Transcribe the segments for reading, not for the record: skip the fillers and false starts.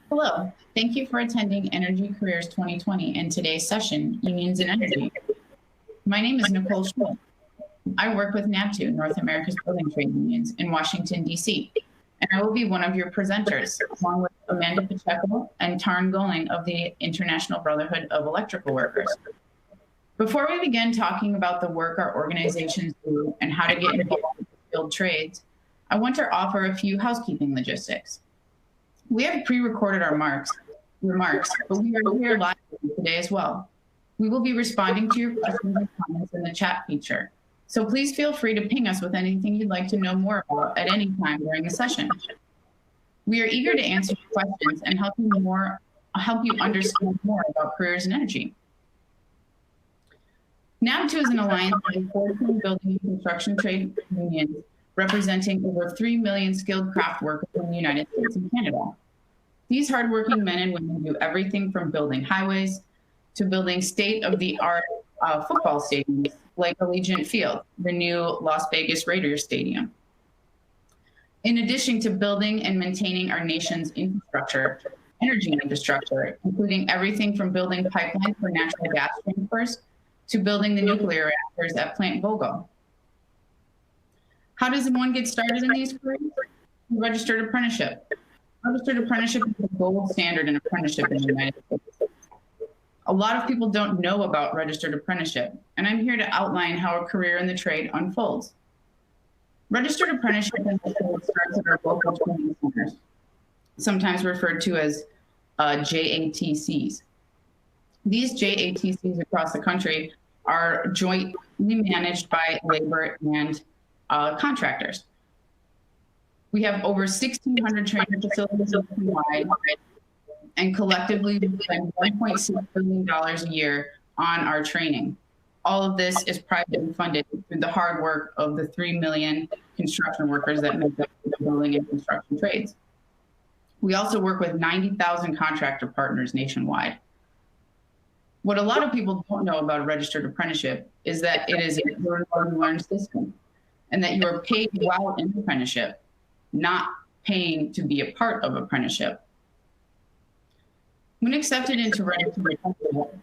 Hello, thank you for attending Energy Careers 2020 and today's session, Unions in Energy. My name is Nicole Schmidt. I work with NABTU, North America's Building Trade Unions, in Washington, D.C., and I will be one of your presenters, along with Amanda Pacheco and Taryn Goling of the International Brotherhood of Electrical Workers. Before we begin talking about the work our organizations do and how to get involved in skilled trades, I want to offer a few housekeeping logistics. We have pre-recorded our remarks, but we are here live today as well. We will be responding to your questions and comments in the chat feature. So please feel free to ping us with anything you'd like to know more about at any time during the session. We are eager to answer your questions and help you understand more about careers in energy. NABTU is an alliance of 14 building and construction trade unions representing over 3 million skilled craft workers in the United States and Canada. These hardworking men and women do everything from building highways to building state-of-the-art football stadiums like Allegiant Field, the new Las Vegas Raiders Stadium. In addition to building and maintaining our nation's energy infrastructure, including everything from building pipelines for natural gas transfers to building the nuclear reactors at Plant Vogtle. How does one get started in these careers? Registered apprenticeship. Registered apprenticeship is the gold standard in apprenticeship in the United States. A lot of people don't know about registered apprenticeship, and I'm here to outline how a career in the trade unfolds. Registered apprenticeship in the trade starts at our local training centers, sometimes referred to as JATCs. These JATCs across the country are jointly managed by labor and contractors. We have over 1,600 training facilities nationwide, and collectively we spend $1.6 billion a year on our training. All of this is privately funded through the hard work of the 3 million construction workers that make up the building and construction trades. We also work with 90,000 contractor partners nationwide. What a lot of people don't know about a registered apprenticeship is that it is a learn system, and that you are paid while in apprenticeship, not paying to be a part of apprenticeship. When accepted into registered apprenticeship,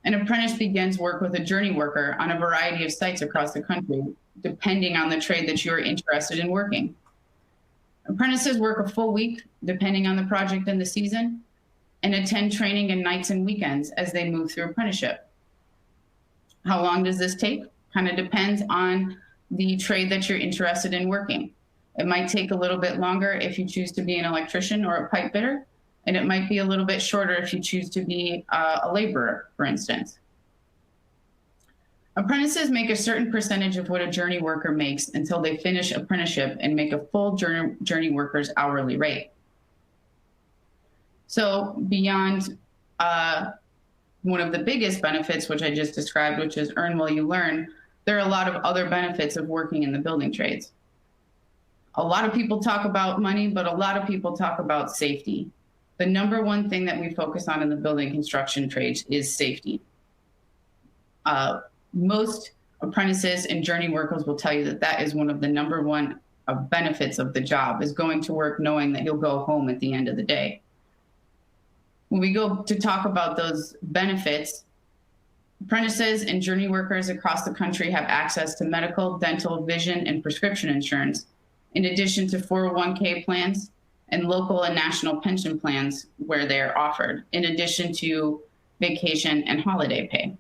an apprentice begins work with a journey worker on a variety of sites across the country, depending on the trade that you are interested in working. Apprentices work a full week, depending on the project and the season, and attend training in nights and weekends as they move through apprenticeship. How long does this take? Kind of depends on the trade that you're interested in working. It might take a little bit longer if you choose to be an electrician or a pipe fitter, and it might be a little bit shorter if you choose to be a laborer, for instance. Apprentices make a certain percentage of what a journey worker makes until they finish apprenticeship and make a full journey worker's hourly rate. So beyond one of the biggest benefits, which I just described, which is earn while you learn, there are a lot of other benefits of working in the building trades. A lot of people talk about money, but a lot of people talk about safety. The number one thing that we focus on in the building construction trades is safety. Most apprentices and journey workers will tell you that that is one of the number one benefits of the job, is going to work knowing that you'll go home at the end of the day. When we go to talk about those benefits, apprentices and journey workers across the country have access to medical, dental, vision, and prescription insurance, in addition to 401k plans and local and national pension plans where they are offered, in addition to vacation and holiday pay.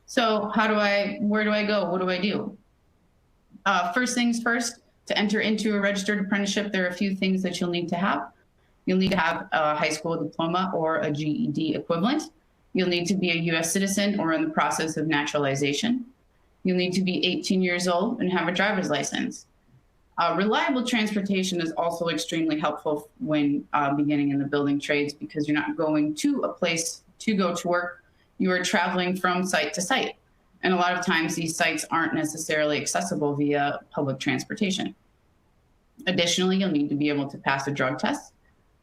So where do I go? What do I do? First things first, to enter into a registered apprenticeship, there are a few things that you'll need to have. You'll need to have a high school diploma or a GED equivalent. You'll need to be a US citizen or in the process of naturalization. You'll need to be 18 years old and have a driver's license. Reliable transportation is also extremely helpful when beginning in the building trades, because you're not going to a place to go to work. You are traveling from site to site. And a lot of times these sites aren't necessarily accessible via public transportation. Additionally, you'll need to be able to pass a drug test.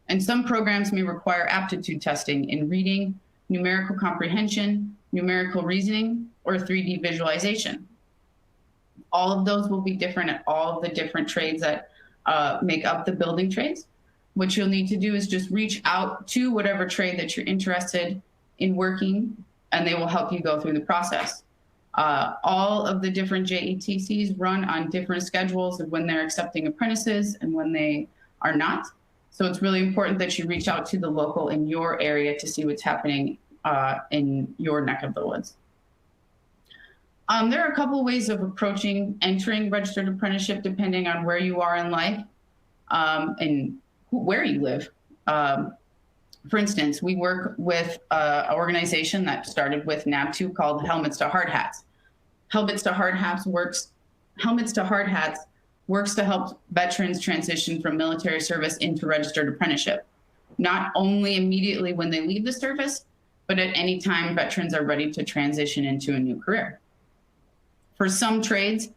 And some programs may require aptitude testing in reading, numerical comprehension, numerical reasoning, or 3D visualization. All of those will be different at all of the different trades that make up the building trades. What you'll need to do is just reach out to whatever trade that you're interested in working, and they will help you go through the process. All of the different JATCs run on different schedules of when they're accepting apprentices and when they are not. So it's really important that you reach out to the local in your area to see what's happening in your neck of the woods. There are a couple ways of approaching entering registered apprenticeship depending on where you are in life and where you live. For instance, we work with an organization that started with NABTU called Helmets to Hard Hats. Helmets to Hard Hats works to help veterans transition from military service into registered apprenticeship, not only immediately when they leave the service, but at any time veterans are ready to transition into a new career. For some trades,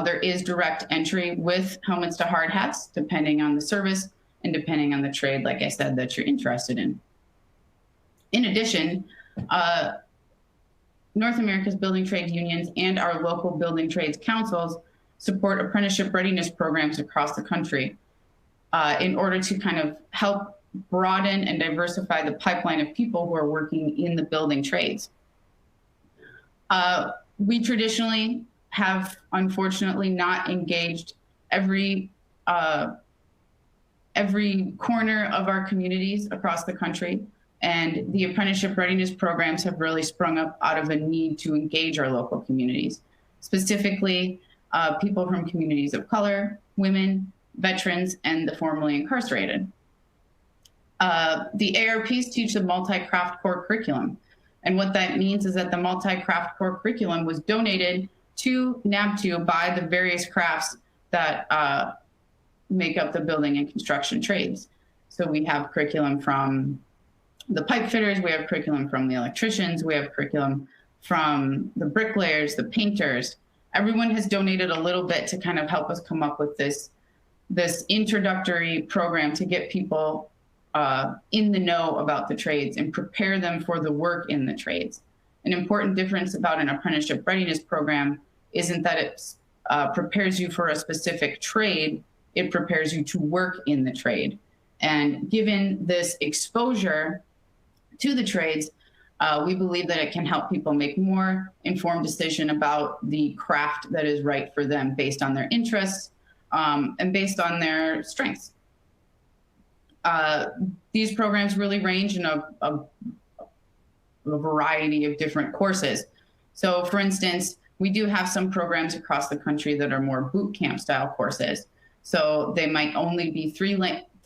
there is direct entry with Helmets to Hard Hats, depending on the service and depending on the trade, like I said, that you're interested in. In addition, North America's building trade unions and our local building trades councils support apprenticeship readiness programs across the country in order to kind of help broaden and diversify the pipeline of people who are working in the building trades. We traditionally have, unfortunately, not engaged every corner of our communities across the country. And the apprenticeship readiness programs have really sprung up out of a need to engage our local communities, specifically people from communities of color, women, veterans, and the formerly incarcerated. The ARPs teach the multi-craft core curriculum. And what that means is that the multi-craft core curriculum was donated to NABTU by the various crafts that make up the building and construction trades. So we have curriculum from the pipe fitters, we have curriculum from the electricians, we have curriculum from the bricklayers, the painters. Everyone has donated a little bit to kind of help us come up with this introductory program to get people in the know about the trades and prepare them for the work in the trades. An important difference about an apprenticeship readiness program isn't that it prepares you for a specific trade, it prepares you to work in the trade. And given this exposure to the trades, we believe that it can help people make more informed decision about the craft that is right for them based on their interests and based on their strengths. These programs really range in a variety of different courses. So for instance, we do have some programs across the country that are more boot camp style courses. So they might only be 3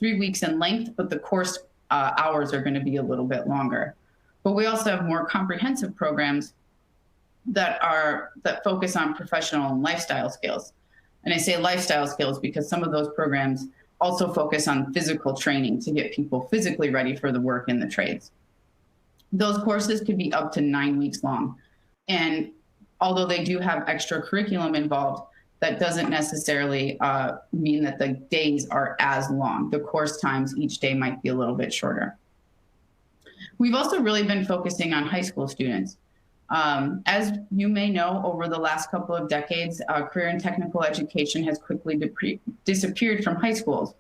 weeks in length, but the course hours are going to be a little bit longer. But we also have more comprehensive programs that focus on professional and lifestyle skills. And I say lifestyle skills because some of those programs also focus on physical training to get people physically ready for the work in the trades. Those courses could be up to 9 weeks long. And although they do have extra curriculum involved, that doesn't necessarily mean that the days are as long. The course times each day might be a little bit shorter. We've also really been focusing on high school students. As you may know, over the last couple of decades, career and technical education has quickly disappeared from high schools.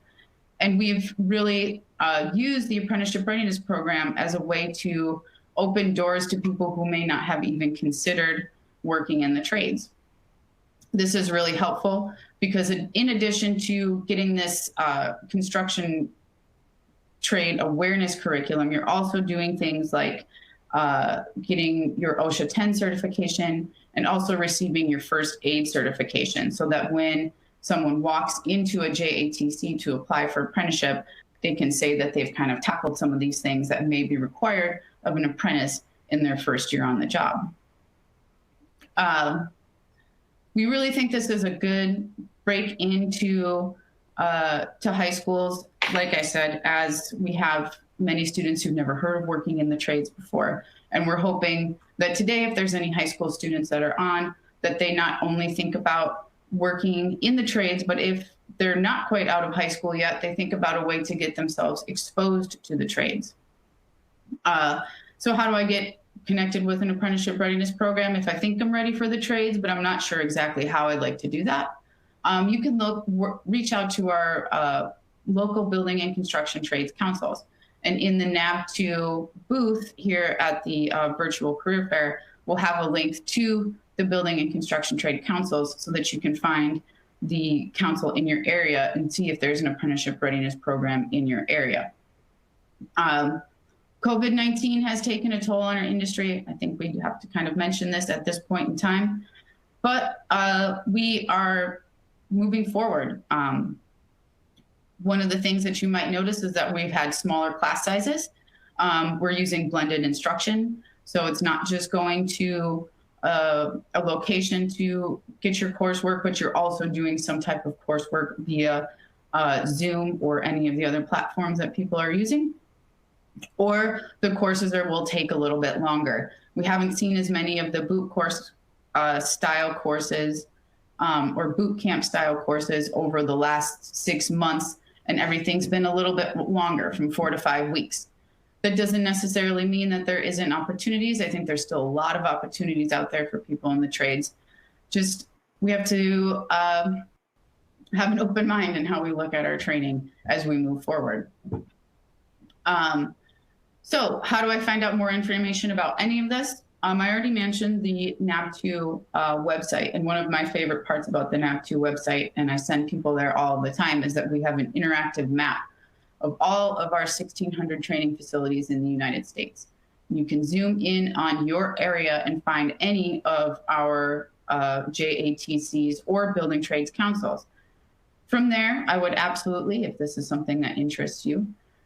And we've really used the apprenticeship readiness program as a way to open doors to people who may not have even considered working in the trades. This is really helpful because in addition to getting this construction trade awareness curriculum, you're also doing things like getting your OSHA 10 certification and also receiving your first aid certification so that when someone walks into a JATC to apply for apprenticeship, they can say that they've kind of tackled some of these things that may be required of an apprentice in their first year on the job. We really think this is a good break into to high schools. Like I said, as we have many students who've never heard of working in the trades before. And we're hoping that today, if there's any high school students that are on, that they not only think about working in the trades, but if they're not quite out of high school yet, they think about a way to get themselves exposed to the trades. So how do I get connected with an apprenticeship readiness program if I think I'm ready for the trades, but I'm not sure exactly how I'd like to do that? you can reach out to our local building and construction trades councils. And in the NABTU booth here at the virtual career fair, we'll have a link to the building and construction trade councils so that you can find the council in your area and see if there's an apprenticeship readiness program in your area. COVID-19 has taken a toll on our industry. I think we have to kind of mention this at this point in time, but we are moving forward. One of the things that you might notice is that we've had smaller class sizes. We're using blended instruction. So it's not just going to a location to get your coursework, but you're also doing some type of coursework via Zoom or any of the other platforms that people are using. Or the courses will take a little bit longer. We haven't seen as many of the boot course style courses or boot camp style courses over the last 6 months, and everything's been a little bit longer, from 4 to 5 weeks. That doesn't necessarily mean that there isn't opportunities. I think there's still a lot of opportunities out there for people in the trades. Just we have to have an open mind in how we look at our training as we move forward. So how do I find out more information about any of this? I already mentioned the NABTU website, and one of my favorite parts about the NABTU website, and I send people there all the time, is that we have an interactive map of all of our 1,600 training facilities in the United States. You can zoom in on your area and find any of our JATCs or building trades councils. From there, I would absolutely, if this is something that interests you,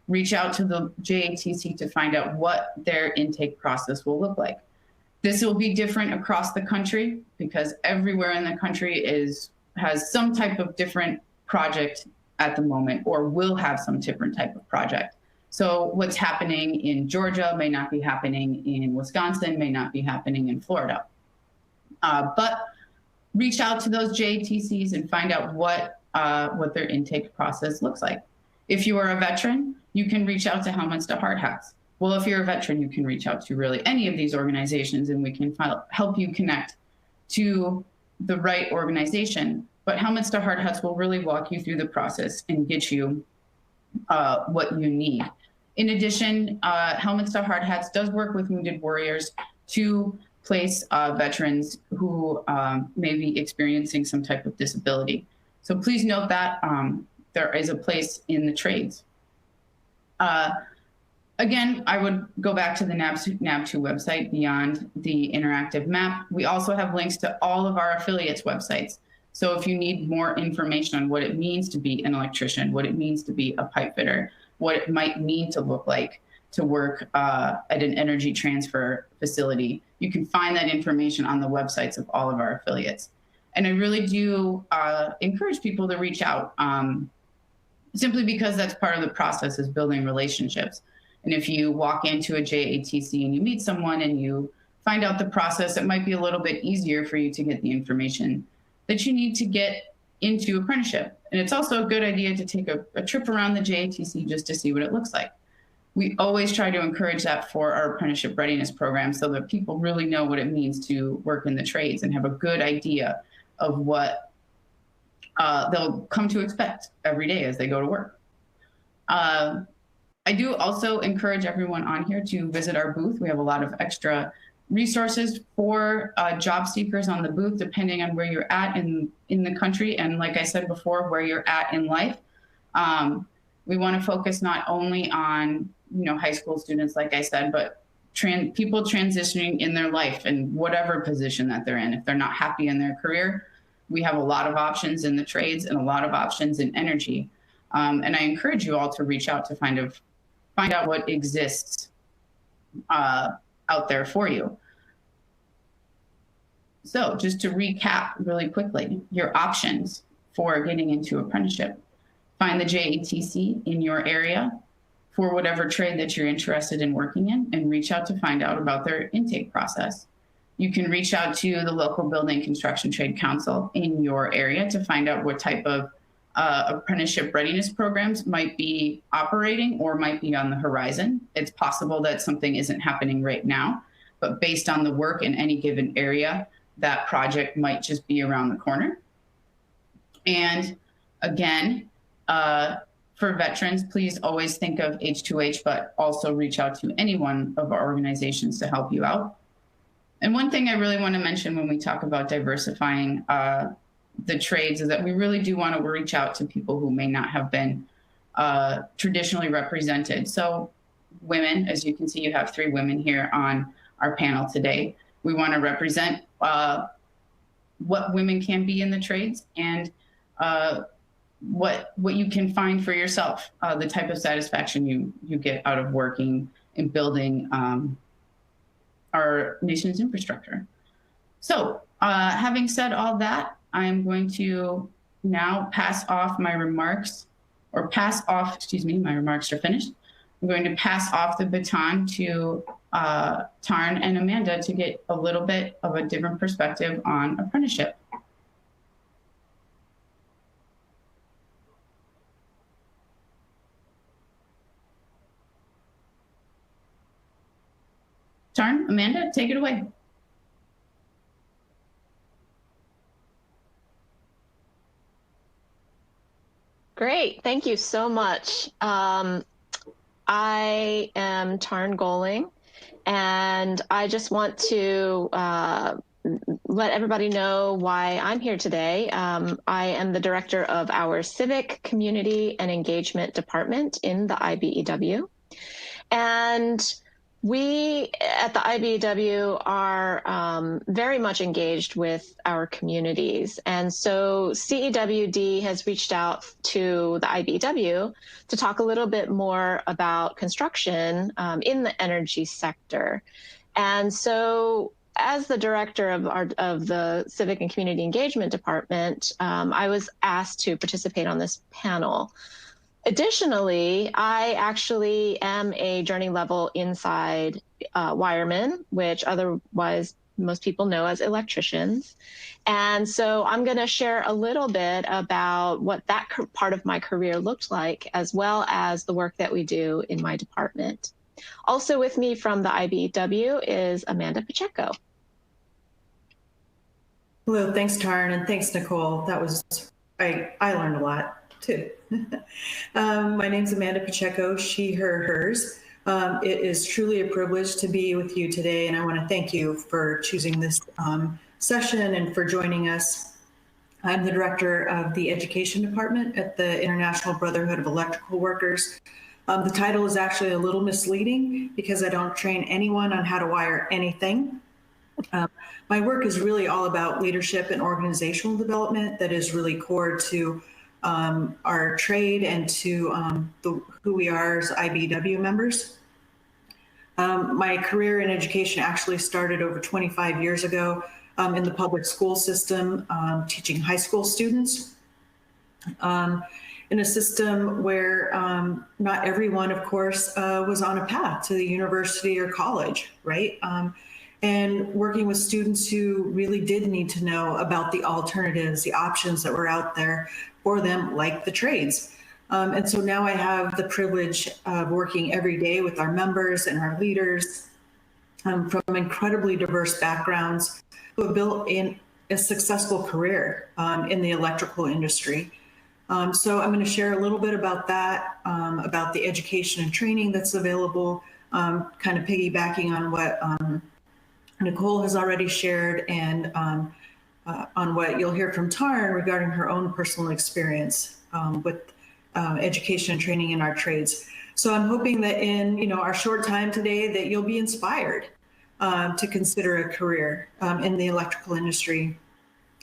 reach out to the JATC to find out what their intake process will look like. This will be different across the country because everywhere in the country has some type of different project at the moment, or will have some different type of project. So what's happening in Georgia may not be happening in Wisconsin, may not be happening in Florida. But reach out to those JATCs and find out what their intake process looks like. If you are a veteran, you can reach out to Helmets to Hard Hats. Well, if you're a veteran, you can reach out to really any of these organizations, and we can help you connect to the right organization. But Helmets to Hard Hats will really walk you through the process and get you what you need. In addition, Helmets to Hard Hats does work with Wounded Warriors to place veterans who may be experiencing some type of disability. So please note that there is a place in the trades. Again, I would go back to the NABTU website beyond the interactive map. We also have links to all of our affiliates' websites. So if you need more information on what it means to be an electrician, what it means to be a pipe fitter, what it might mean to look like to work at an energy transfer facility, you can find that information on the websites of all of our affiliates. And I really do encourage people to reach out simply because that's part of the process, is building relationships. And if you walk into a JATC and you meet someone and you find out the process, it might be a little bit easier for you to get the information that you need to get into apprenticeship. And it's also a good idea to take a trip around the JATC just to see what it looks like. We always try to encourage that for our apprenticeship readiness program so that people really know what it means to work in the trades and have a good idea of what they'll come to expect every day as they go to work. I do also encourage everyone on here to visit our booth. We have a lot of extra resources for job seekers on the booth, depending on where you're at in the country. And like I said before, where you're at in life. We want to focus not only on, high school students, like I said, but people transitioning in their life and whatever position that they're in. If they're not happy in their career, we have a lot of options in the trades and a lot of options in energy. And I encourage you all to reach out to find out what exists out there for you. So just to recap really quickly, your options for getting into apprenticeship. Find the JATC in your area for whatever trade that you're interested in working in, and reach out to find out about their intake process. You can reach out to the local building construction trade council in your area to find out what type of apprenticeship readiness programs might be operating or might be on the horizon. It's possible that something isn't happening right now, but based on the work in any given area, that project might just be around the corner. And again, for veterans, please always think of H2H, but also reach out to any one of our organizations to help you out. And one thing I really want to mention when we talk about diversifying the trades is that we really do want to reach out to people who may not have been traditionally represented. So women, as you can see, you have 3 women here on our panel today. We want to represent what women can be in the trades and what you can find for yourself, the type of satisfaction you get out of working and building our nation's infrastructure. So having said all that, I'm going to now pass off my remarks, or pass off, excuse me, my remarks are finished. I'm going to pass off the baton to Tarn and Amanda to get a little bit of a different perspective on apprenticeship. Tarn, Amanda, take it away. Great, thank you so much. I am Tarn Goling, and I just want to let everybody know why I'm here today. I am the director of our Civic, Community, and Engagement Department in the IBEW. And we at the IBEW are very much engaged with our communities. And so CEWD has reached out to the IBEW to talk a little bit more about construction in the energy sector. And so as the director of the Civic and Community Engagement Department, I was asked to participate on this panel. Additionally, I actually am a journey level inside wireman, which otherwise most people know as electricians. And so I'm going to share a little bit about what that part of my career looked like, as well as the work that we do in my department. Also with me from the IBEW is Amanda Pacheco. Hello, thanks Tarn, and thanks Nicole. That was, I learned a lot too. My name's Amanda Pacheco, she, her, hers. It is truly a privilege to be with you today, and I want to thank you for choosing this session and for joining us. I'm the director of the Education Department at the International Brotherhood of Electrical Workers. The title is actually a little misleading because I don't train anyone on how to wire anything. My work is really all about leadership and organizational development that is really core to our trade and to who we are as IBEW members. My career in education actually started over 25 years ago in the public school system, teaching high school students in a system where not everyone, of course, was on a path to the university or college, right? And working with students who really did need to know about the alternatives, the options that were out there for them, like the trades. And so now I have the privilege of working every day with our members and our leaders from incredibly diverse backgrounds who have built in a successful career in the electrical industry. So I'm going to share a little bit about that, about the education and training that's available, kind of piggybacking on what Nicole has already shared, and on what you'll hear from Tarn regarding her own personal experience with education and training in our trades. So I'm hoping that in our short time today that you'll be inspired to consider a career in the electrical industry,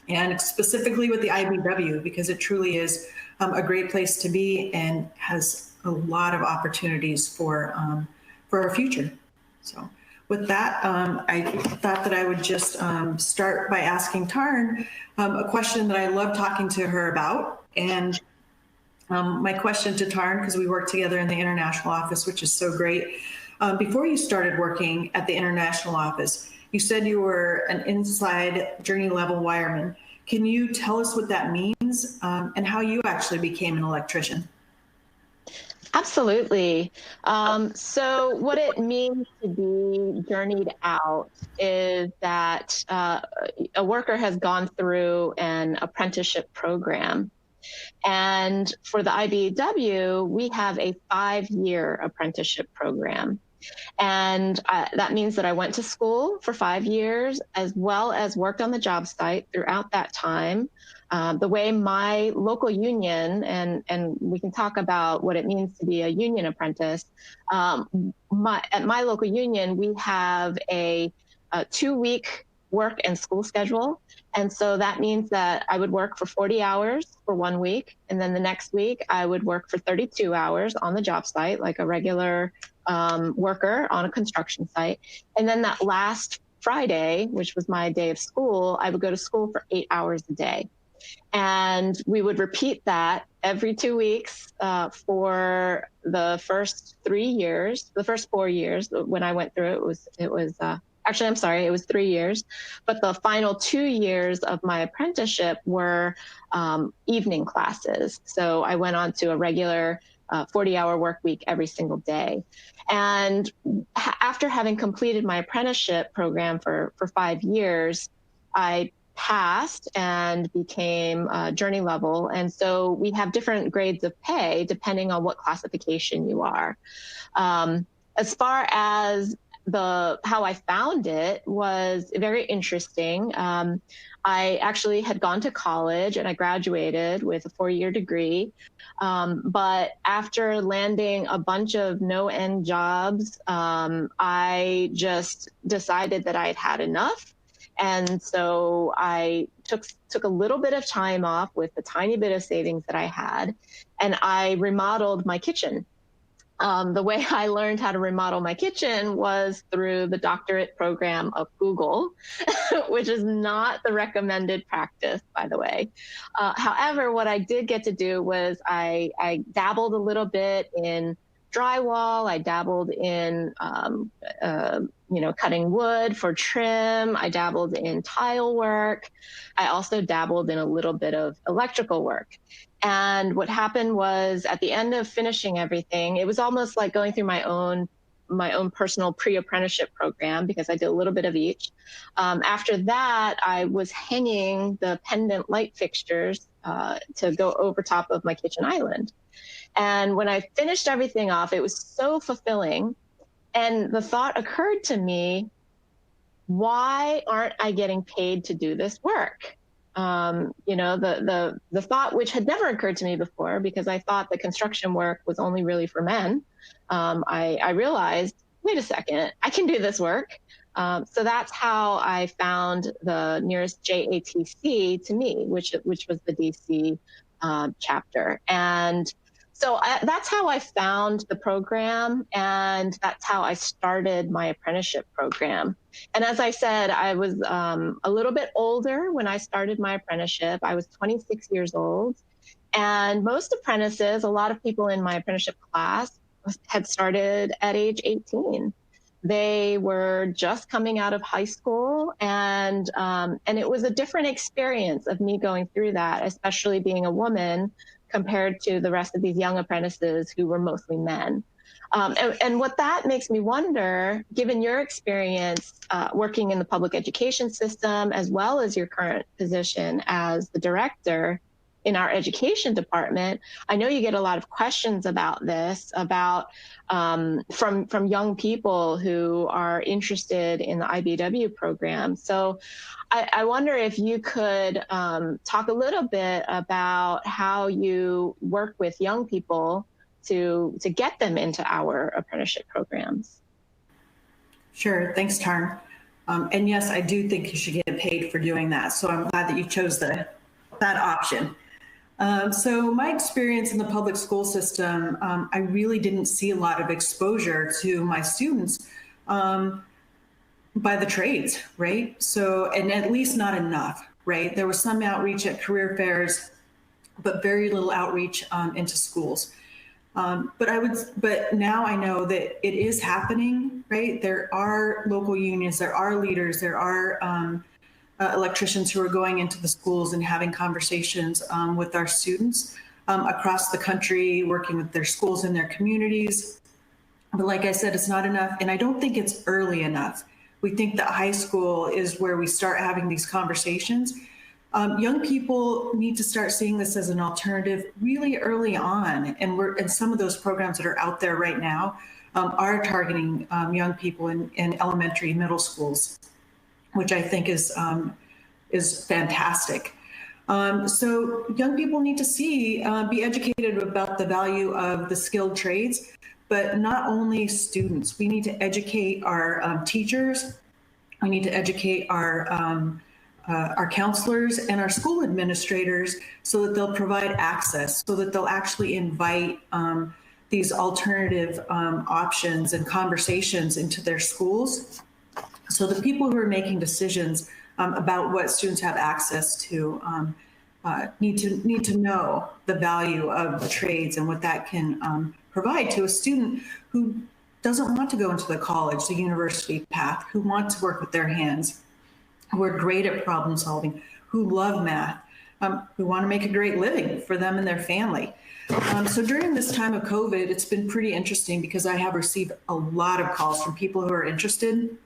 and specifically with the IBEW, because it truly is a great place to be and has a lot of opportunities for our future. So with that, I thought that I would just start by asking Tarn a question that I love talking to her about. And my question to Tarn, because we work together in the international office, which is so great. Before you started working at the international office, you said you were an inside journey level wireman. Can you tell us what that means and how you actually became an electrician? Absolutely. So what it means to be journeyed out is that a worker has gone through an apprenticeship program. And for the IBEW, we have a 5-year apprenticeship program. And that means that I went to school for 5 years, as well as worked on the job site throughout that time. The way my local union, and we can talk about what it means to be a union apprentice, at my local union, we have a 2-week work and school schedule. And so that means that I would work for 40 hours for 1 week. And then the next week I would work for 32 hours on the job site, like a regular worker on a construction site. And then that last Friday, which was my day of school, I would go to school for 8 hours a day. And we would repeat that every 2 weeks for the first 3 years, the first 4 years. When I went through it, actually, I'm sorry, it was 3 years. But the final 2 years of my apprenticeship were evening classes. So I went on to a regular 40-hour work week every single day. And after having completed my apprenticeship program for 5 years, I passed and became journey level. And so we have different grades of pay depending on what classification you are. As far as how I found it was very interesting. I actually had gone to college and I graduated with a 4-year degree. But after landing a bunch of no-end jobs, I just decided that I had had enough. And so I took a little bit of time off with the tiny bit of savings that I had, and I remodeled my kitchen. The way I learned how to remodel my kitchen was through the doctorate program of Google, which is not the recommended practice, by the way. However, what I did get to do was I dabbled a little bit in drywall. I dabbled in, cutting wood for trim. I dabbled in tile work. I also dabbled in a little bit of electrical work. And what happened was at the end of finishing everything, it was almost like going through my own personal pre-apprenticeship program because I did a little bit of each. After that, I was hanging the pendant light fixtures to go over top of my kitchen island. And when I finished everything off, it was so fulfilling. And the thought occurred to me, why aren't I getting paid to do this work? The thought, which had never occurred to me before, because I thought the construction work was only really for men. I realized, wait a second, I can do this work. So that's how I found the nearest JATC to me, which was the DC chapter. And so that's how I found the program, and that's how I started my apprenticeship program. And as I said, I was a little bit older when I started my apprenticeship. I was 26 years old. And most apprentices, a lot of people in my apprenticeship class had started at age 18. They were just coming out of high school, and it was a different experience of me going through that, especially being a woman compared to the rest of these young apprentices who were mostly men. And what that makes me wonder, given your experience working in the public education system, as well as your current position as the director in our education department, I know you get a lot of questions about this, about from young people who are interested in the IBEW program. So I wonder if you could talk a little bit about how you work with young people to get them into our apprenticeship programs. Sure, thanks, Tarn. And yes, I do think you should get paid for doing that. So I'm glad that you chose that option. So my experience in the public school system, I really didn't see a lot of exposure to my students by the trades, right? So, and at least not enough, right? There was some outreach at career fairs, but very little outreach into schools. But now I know that it is happening, right? There are local unions, there are leaders, there are electricians who are going into the schools and having conversations with our students across the country, working with their schools and their communities. But like I said, it's not enough. And I don't think it's early enough. We think that high school is where we start having these conversations. Young people need to start seeing this as an alternative really early on. And some of those programs that are out there right now are targeting young people in elementary, middle schools, which I think is fantastic. So young people need to be educated about the value of the skilled trades, but not only students. We need to educate our teachers. We need to educate our counselors and our school administrators so that they'll provide access, so that they'll actually invite these alternative options and conversations into their schools. So the people who are making decisions about what students have access to need to know the value of the trades and what that can provide to a student who doesn't want to go into the college, the university path, who want to work with their hands, who are great at problem solving, who love math, who want to make a great living for them and their family. So during this time of COVID, it's been pretty interesting because I have received a lot of calls from people who are interested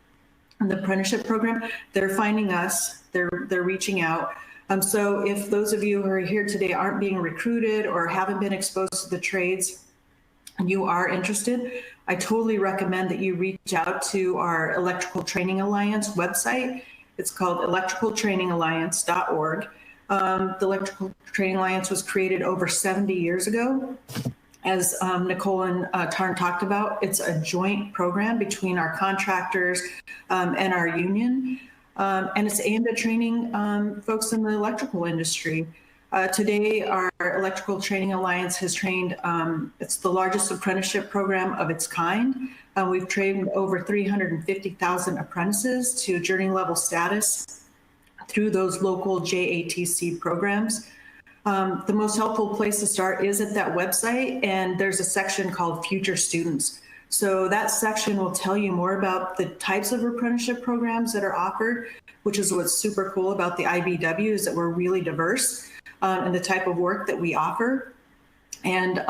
in the apprenticeship program. They're finding us, they're reaching out. So if those of you who are here today aren't being recruited or haven't been exposed to the trades and you are interested, I totally recommend that you reach out to our Electrical Training Alliance website. It's called electricaltrainingalliance.org. The Electrical Training Alliance was created over 70 years ago. As Nicole and Tarn talked about, it's a joint program between our contractors and our union. And it's aimed at training folks in the electrical industry. Today, our Electrical Training Alliance has trained, it's the largest apprenticeship program of its kind. We've trained over 350,000 apprentices to journey level status through those local JATC programs. The most helpful place to start is at that website, and there's a section called Future Students. So that section will tell you more about the types of apprenticeship programs that are offered, which is what's super cool about the IBEW, is that we're really diverse in the type of work that we offer. And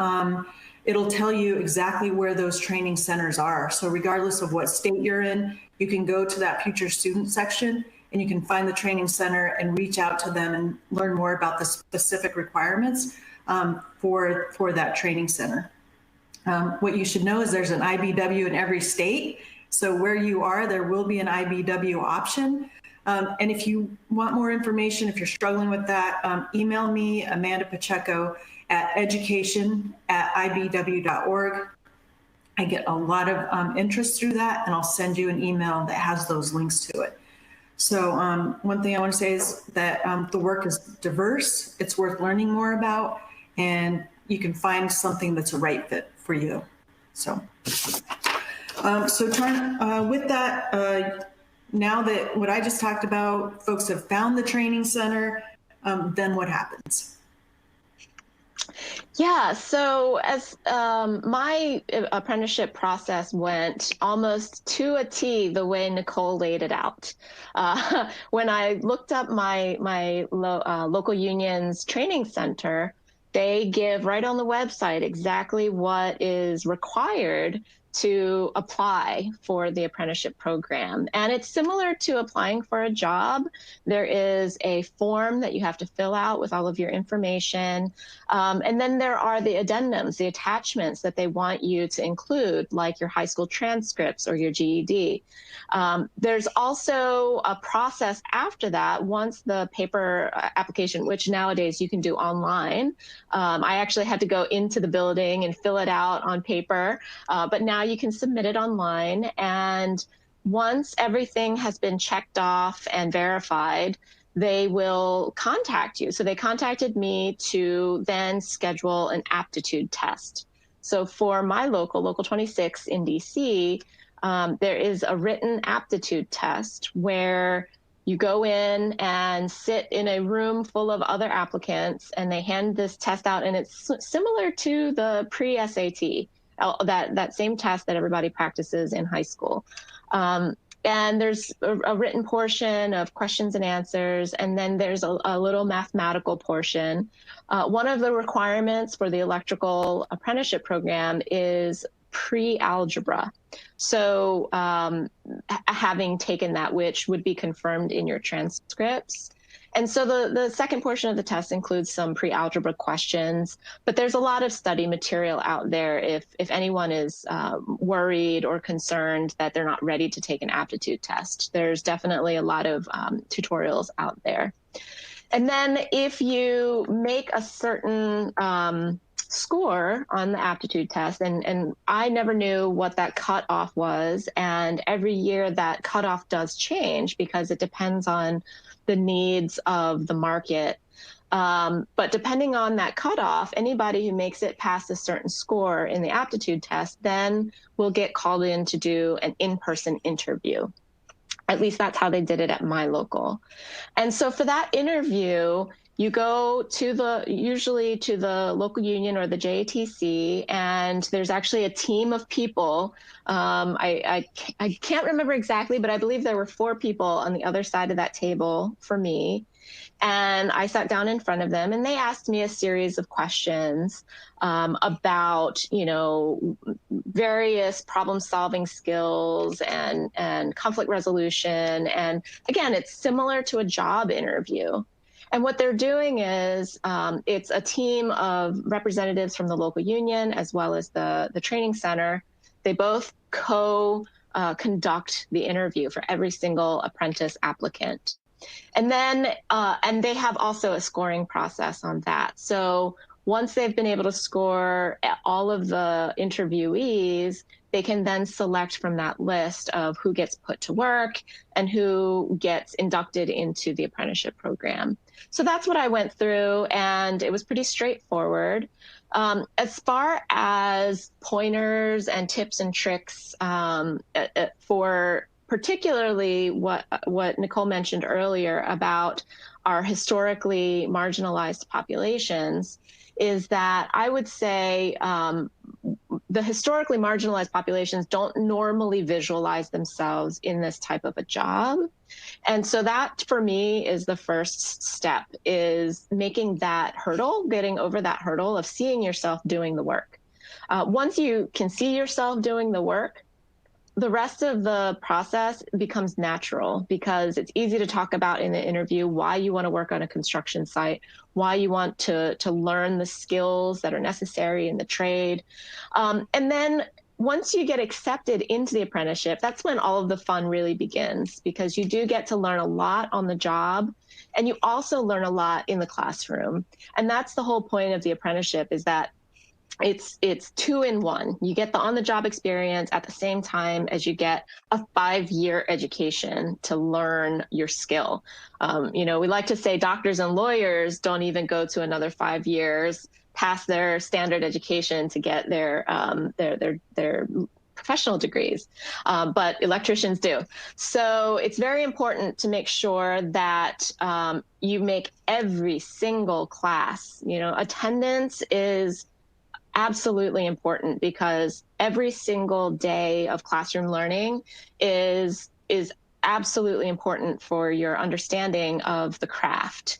it'll tell you exactly where those training centers are. So regardless of what state you're in, you can go to that Future Student section and you can find the training center and reach out to them and learn more about the specific requirements for that training center. What you should know is there's an IBEW in every state. So where you are, there will be an IBEW option. And if you want more information, if you're struggling with that, email me, Amanda Pacheco, at education@ibew.org. I get a lot of interest through that, and I'll send you an email that has those links to it. So one thing I want to say is that the work is diverse, it's worth learning more about, and you can find something that's a right fit for you. So Tarn, with that, now that what I just talked about, folks have found the training center, then what happens? Yeah, so as my apprenticeship process went almost to a T the way Nicole laid it out. When I looked up my local union's training center, they give right on the website exactly what is required to apply for the apprenticeship program. And it's similar to applying for a job. There is a form that you have to fill out with all of your information. And then there are the addendums, the attachments that they want you to include, like your high school transcripts or your GED. There's also a process after that, once the paper application, which nowadays you can do online. I actually had to go into the building and fill it out on paper, but now you can submit it online. And once everything has been checked off and verified, they will contact you. So they contacted me to then schedule an aptitude test. So for my local 26 in DC, there is a written aptitude test where you go in and sit in a room full of other applicants, and they hand this test out, and it's similar to the pre-SAT, that same test that everybody practices in high school. And there's a written portion of questions and answers, and then there's a little mathematical portion. One of the requirements for the electrical apprenticeship program is pre-algebra. So having taken that, which would be confirmed in your transcripts. And so the second portion of the test includes some pre-algebra questions, but there's a lot of study material out there if anyone is worried or concerned that they're not ready to take an aptitude test. There's definitely a lot of tutorials out there. And then if you make a certain score on the aptitude test, and I never knew what that cutoff was, and every year that cutoff does change because it depends on the needs of the market. But depending on that cutoff, anybody who makes it past a certain score in the aptitude test then will get called in to do an in-person interview. At least that's how they did it at my local. And so for that interview, you go to usually to the local union or the JATC, and there's actually a team of people. I can't remember exactly, but I believe there were 4 people on the other side of that table for me. And I sat down in front of them, and they asked me a series of questions about, various problem-solving skills and conflict resolution. And again, it's similar to a job interview. And what they're doing is it's a team of representatives from the local union as well as the training center. They both conduct the interview for every single apprentice applicant. And then and they have also a scoring process on that. So once they've been able to score all of the interviewees, they can then select from that list of who gets put to work and who gets inducted into the apprenticeship program. So that's what I went through, and it was pretty straightforward. As far as pointers and tips and tricks for particularly what Nicole mentioned earlier about our historically marginalized populations, is that I would say the historically marginalized populations don't normally visualize themselves in this type of a job. And so that, for me, is the first step, is making that hurdle, getting over that hurdle of seeing yourself doing the work. Once you can see yourself doing the work, the rest of the process becomes natural, because it's easy to talk about in the interview why you want to work on a construction site, why you want to learn the skills that are necessary in the trade. And then once you get accepted into the apprenticeship, that's when all of the fun really begins, because you do get to learn a lot on the job, and you also learn a lot in the classroom. And that's the whole point of the apprenticeship, is that it's 2-in-1. You get the on-the-job experience at the same time as you get a 5-year education to learn your skill. We like to say doctors and lawyers don't even go to another 5 years past their standard education to get their professional degrees, but electricians do. So it's very important to make sure that you make every single class. Attendance is absolutely important, because every single day of classroom learning is absolutely important for your understanding of the craft.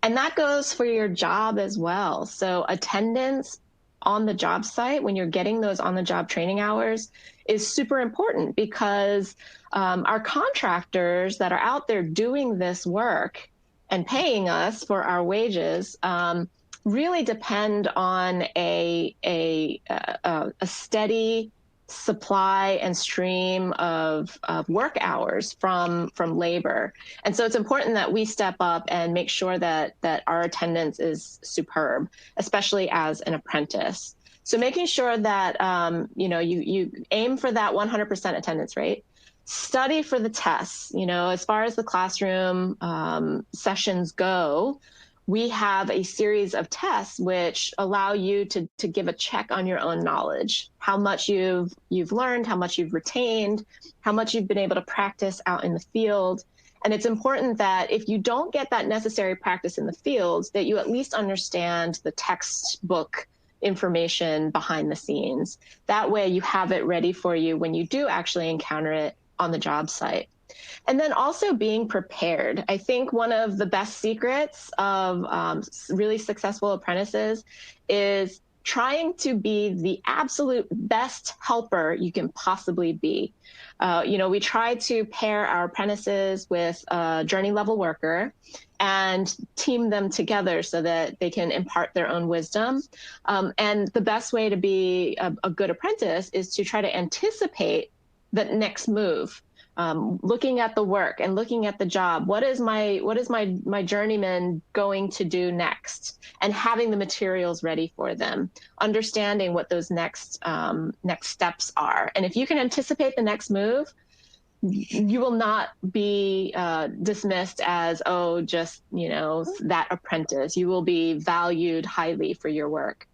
And that goes for your job as well. So attendance on the job site, when you're getting those on-the-job training hours, is super important, because our contractors that are out there doing this work and paying us for our wages really depend on a steady supply and stream of work hours from labor. And so it's important that we step up and make sure that our attendance is superb, especially as an apprentice. So making sure that you aim for that 100% attendance rate. Study for the tests. As far as the classroom sessions go, we have a series of tests which allow you to give a check on your own knowledge, how much you've learned, how much you've retained, how much you've been able to practice out in the field. And it's important that if you don't get that necessary practice in the field, that you at least understand the textbook information behind the scenes. That way you have it ready for you when you do actually encounter it on the job site. And then also being prepared. I think one of the best secrets of really successful apprentices is trying to be the absolute best helper you can possibly be. We try to pair our apprentices with a journey level worker, and team them together so that they can impart their own wisdom. And the best way to be a good apprentice is to try to anticipate the next move. Looking at the work and looking at the job. What is my journeyman going to do next? And having the materials ready for them, understanding what those next steps are. And if you can anticipate the next move, you will not be dismissed as, oh, just, that apprentice. You will be valued highly for your work.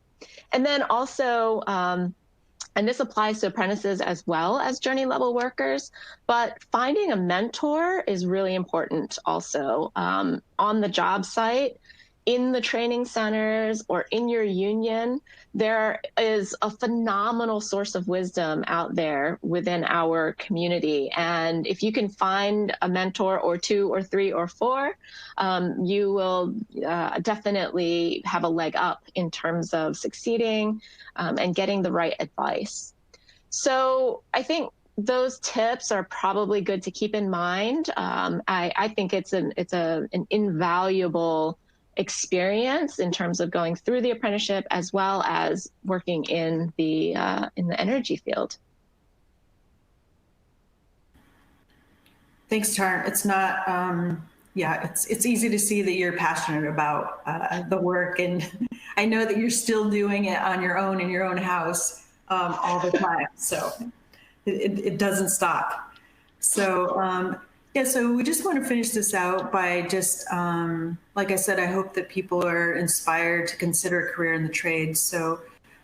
And then also, and this applies to apprentices as well as journey level workers, but finding a mentor is really important also. On the job site, in the training centers, or in your union, there is a phenomenal source of wisdom out there within our community. And if you can find a mentor or two or three or four, you will definitely have a leg up in terms of succeeding and getting the right advice. So I think those tips are probably good to keep in mind. I think it's an invaluable experience in terms of going through the apprenticeship as well as working in the energy field. Thanks, Taryn. It's not, it's easy to see that you're passionate about the work, and I know that you're still doing it on your own in your own house all the time. So it doesn't stop. So so we just want to finish this out by just, like I said, I hope that people are inspired to consider a career in the trades. So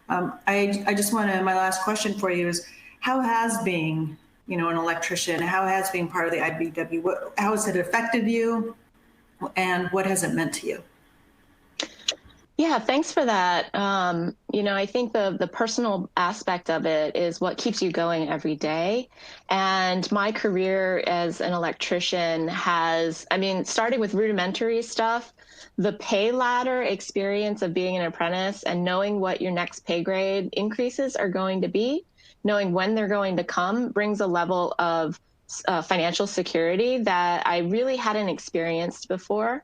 I just want to, my last question for you is, how has being, an electrician, how has being part of the IBEW, how has it affected you, and what has it meant to you? Yeah, thanks for that. I think the personal aspect of it is what keeps you going every day. And my career as an electrician has, starting with rudimentary stuff, the pay ladder experience of being an apprentice and knowing what your next pay grade increases are going to be, knowing when they're going to come, brings a level of financial security that I really hadn't experienced before.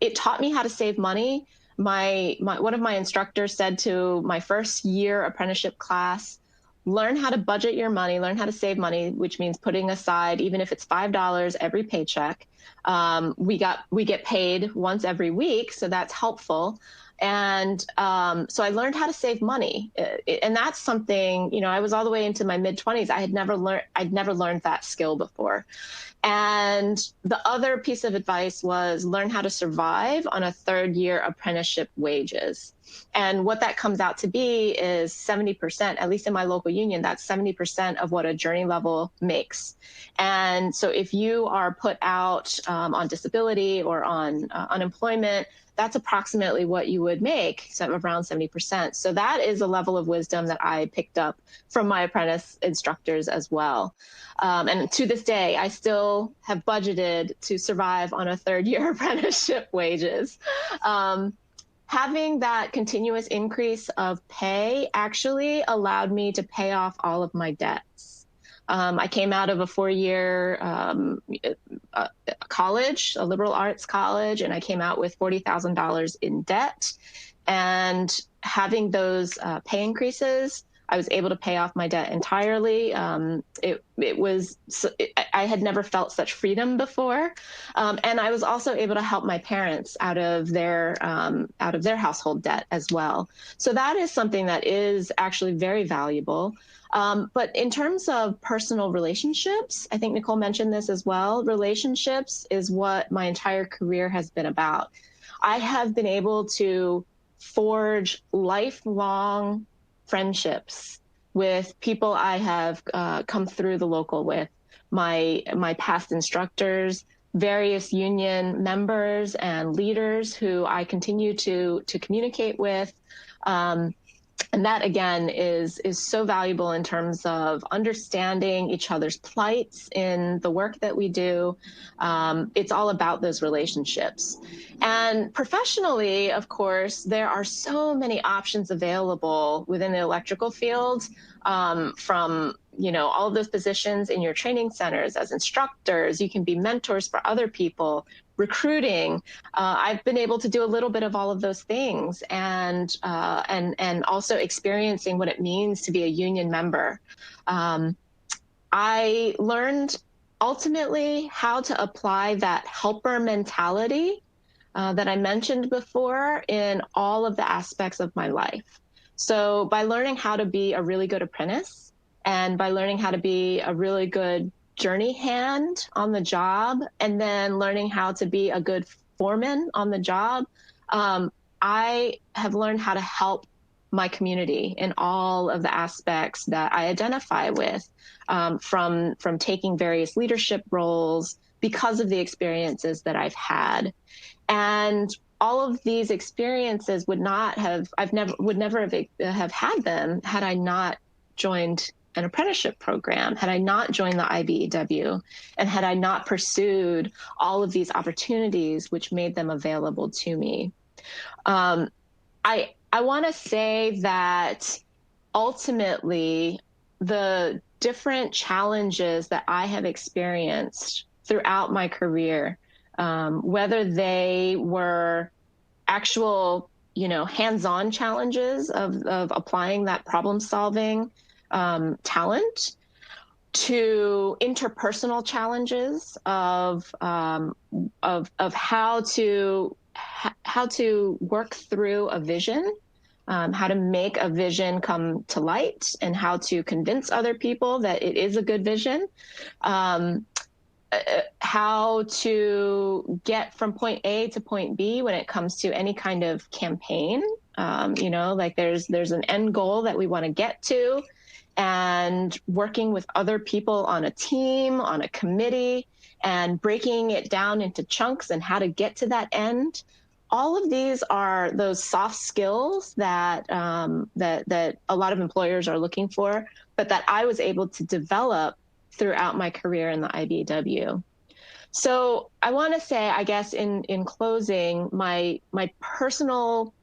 It taught me how to save money. One of my instructors said to my first year apprenticeship class, learn how to budget your money, learn how to save money, which means putting aside, even if it's $5 every paycheck. We get paid once every week, so that's helpful. And so I learned how to save money, and that's something, I was all the way into my mid-20s. I'd never learned that skill before. And the other piece of advice was learn how to survive on a third-year apprenticeship wages. And what that comes out to be is 70%, at least in my local union, that's 70% of what a journey level makes. And so if you are put out on disability or on unemployment, that's approximately what you would make, so around 70%. So that is a level of wisdom that I picked up from my apprentice instructors as well. And to this day, I still have budgeted to survive on a third-year apprenticeship wages. Having that continuous increase of pay actually allowed me to pay off all of my debts. I came out of a 4-year college, a liberal arts college, and I came out with $40,000 in debt. And having those pay increases, I was able to pay off my debt entirely. I had never felt such freedom before, and I was also able to help my parents out of their household debt as well. So that is something that is actually very valuable. But in terms of personal relationships, I think Nicole mentioned this as well. Relationships is what my entire career has been about. I have been able to forge lifelong friendships with people I have come through the local with, my past instructors, various union members and leaders who I continue to communicate with. And that, again, is so valuable in terms of understanding each other's plights in the work that we do. It's all about those relationships. And professionally, of course, there are so many options available within the electrical field, from all of those positions in your training centers as instructors. You can be mentors for other people, recruiting. I've been able to do a little bit of all of those things, and also experiencing what it means to be a union member. I learned ultimately how to apply that helper mentality that I mentioned before in all of the aspects of my life. So by learning how to be a really good apprentice, and by learning how to be a really good journey hand on the job, and then learning how to be a good foreman on the job, I have learned how to help my community in all of the aspects that I identify with, from taking various leadership roles because of the experiences that I've had. And all of these experiences would never have had them had I not joined an apprenticeship program, had I not joined the IBEW, and had I not pursued all of these opportunities which made them available to me. I want to say that ultimately the different challenges that I have experienced throughout my career, whether they were actual, hands-on challenges of applying that problem-solving talent, to interpersonal challenges of how to work through a vision, how to make a vision come to light, and how to convince other people that it is a good vision, how to get from point A to point B when it comes to any kind of campaign. Like there's an end goal that we want to get to, and working with other people on a team, on a committee, and breaking it down into chunks and how to get to that end. All of these are those soft skills that that a lot of employers are looking for, but that I was able to develop throughout my career in the IBEW. So I want to say, I guess, in closing, my personal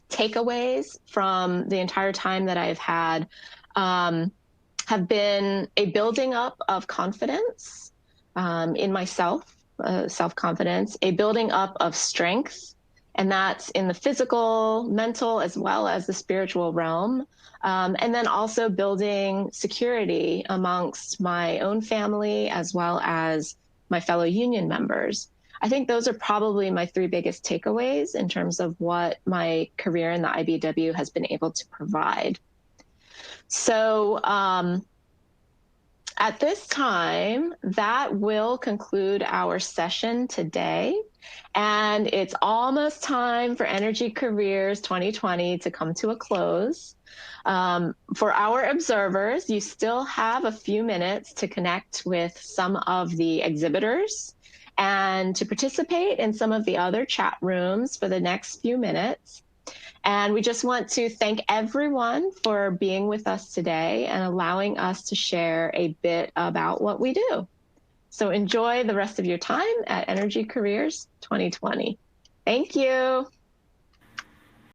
takeaways from the entire time that I've had have been a building up of confidence in myself, self-confidence, a building up of strength, and that's in the physical, mental, as well as the spiritual realm. And then also building security amongst my own family as well as my fellow union members. I think those are probably my three biggest takeaways in terms of what my career in the IBEW has been able to provide. So at this time, that will conclude our session today. And it's almost time for Energy Careers 2020 to come to a close. For our observers, you still have a few minutes to connect with some of the exhibitors and to participate in some of the other chat rooms for the next few minutes. And we just want to thank everyone for being with us today and allowing us to share a bit about what we do. So enjoy the rest of your time at Energy Careers 2020. Thank you.